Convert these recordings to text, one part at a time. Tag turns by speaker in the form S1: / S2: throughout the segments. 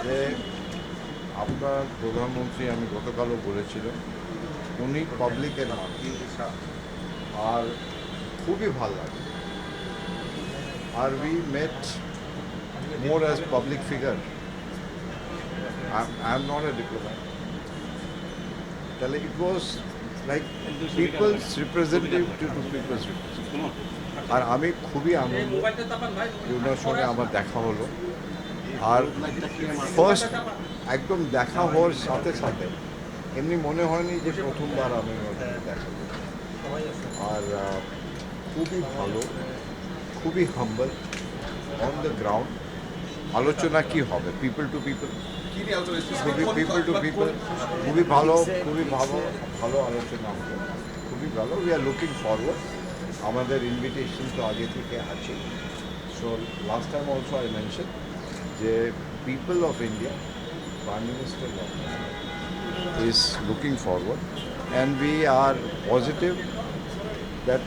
S1: যে আপনার প্রধানমন্ত্রী আমি গতকালও বলেছিলাম উনি পাবলিকের মানুষ আর খুবই ভালো লাগে আর we met more as public figure I am not a diplomat. তাহলে it was like people's representative to people's representative আর আমি খুবই আনন্দ ওনার সঙ্গে আমার দেখা হলো আর ফার্স্ট একদম দেখা হওয়ার সাথে সাথে এমনি মনে হয়নি যে প্রথমবার আমি ওনার সঙ্গে দেখা করি আর খুবই ভালো খুবই হাম্বল অন দ্য গ্রাউন্ড আলোচনা কি হবে people to people people to people খুবই ভালো ভালো আলোচনা হবে খুবই ভালো উই আর লুকিং ফরওয়ার্ড আমাদের ইনভিটেশন তো আগে থেকে আছে so last time also I mention যে people of India prime minister is looking forward and we are positive that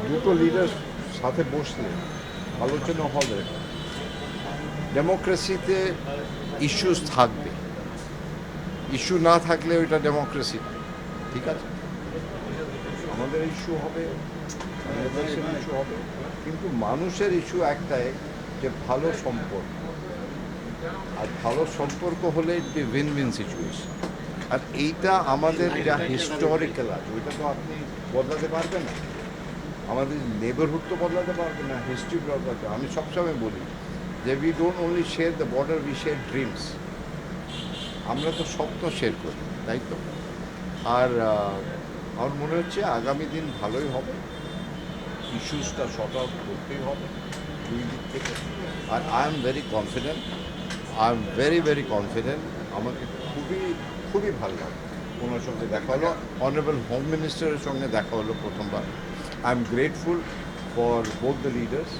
S1: দুটো লিডার সাথে বসলে আলোচনা হবে ডেমোক্রেসিতে ইস্যুস থাকবে ইস্যু না থাকলে ওইটা ডেমোক্রেসি ঠিক আছে আমাদের ইস্যু হবে ইস্যু হবে কিন্তু মানুষের ইস্যু একটাই যে ভালো সম্পর্ক আর ভালো সম্পর্ক হলে উইন উইন সিচুয়েশন আর এইটা আমাদের যা হিস্টোরিক্যাল আছে ওইটা তো আপনি বদলাতে পারবেন না আমাদের নেবারহুড তো বদলাতে পারবে না হিস্ট্রি বদলাতে আমি সবসময় বলি যে we don't only share the border we share dreams আমরা তো স্বপ্ন শেয়ার করি তাই তো আর আমার মনে হচ্ছে আগামী দিন ভালোই হবে ইস্যুসটা শর্ট আউট করতেই হবে দুই দিক থেকে আর I am very confident very confident আমাকে খুবই ভালো লাগে ওনার সঙ্গে দেখা হলো অনারেবল হোম মিনিস্টারের সঙ্গে দেখা হলো প্রথমবার I am grateful for both the leaders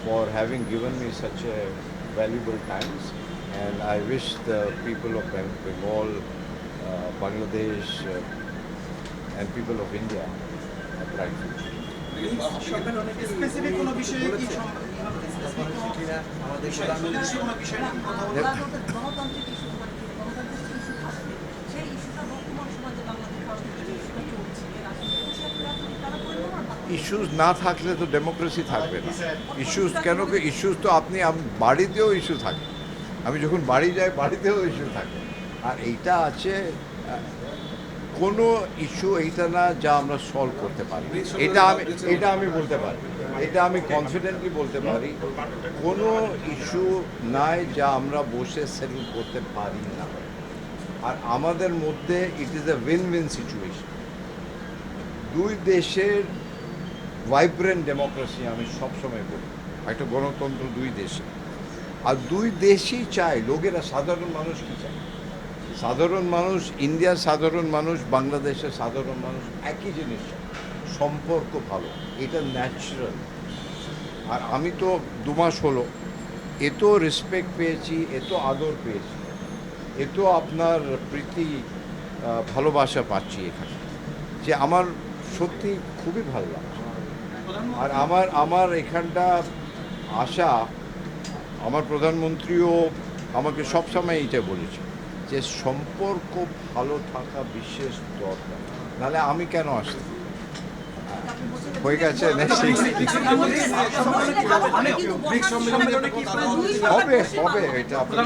S1: for having given me such a valuable Times and I wish the people of Bengal Bangladesh and people of India a bright future. Issues না থাকলে তো democracy থাকবে না ইস্যুস কেন কি issues তো আপনি বাড়িতেও ইস্যু থাকে আমি যখন বাড়ি যাই বাড়িতেও ইস্যু থাকে আর এইটা আছে কোনো ইস্যু এইটা না যা আমরা সলভ করতে পারি এটা আমি বলতে পারি এটা আমি কনফিডেন্টলি বলতে পারি কোনো ইস্যু নাই যা আমরা বসে সেটেল করতে পারি না আর আমাদের মধ্যে it is a win win situation দুই দেশের ভাইব্রেন্ট ডেমোক্রেসি আমি সবসময় বলি একটা গণতন্ত্র দুই দেশে আর দুই দেশই চায় লোকেরা সাধারণ মানুষ কী চায় সাধারণ মানুষ ইন্ডিয়ার সাধারণ মানুষ বাংলাদেশের সাধারণ মানুষ একই জিনিস সম্পর্ক ভালো এটা ন্যাচারাল আর আমি তো 2 মাস হলো এত রেসপেক্ট পেয়েছি এত আদর পেয়েছি এত আপনার প্রীতি ভালোবাসা পাচ্ছি এখানে যে আমার সত্যি খুবই ভালো লাগছে আর আমার এখানটা আশা আমার প্রধানমন্ত্রীও আমাকে সবসময় এইটা বলেছে যে সম্পর্ক ভালো থাকা বিশেষ দরকার নাহলে আমি কেন আসছি হয়ে গেছে হবে এটা আপনার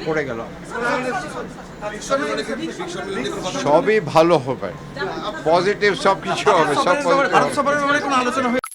S1: পড়ে গেল সবই ভালো হবে পজিটিভ সব কিছু হবে সব পজিটিভ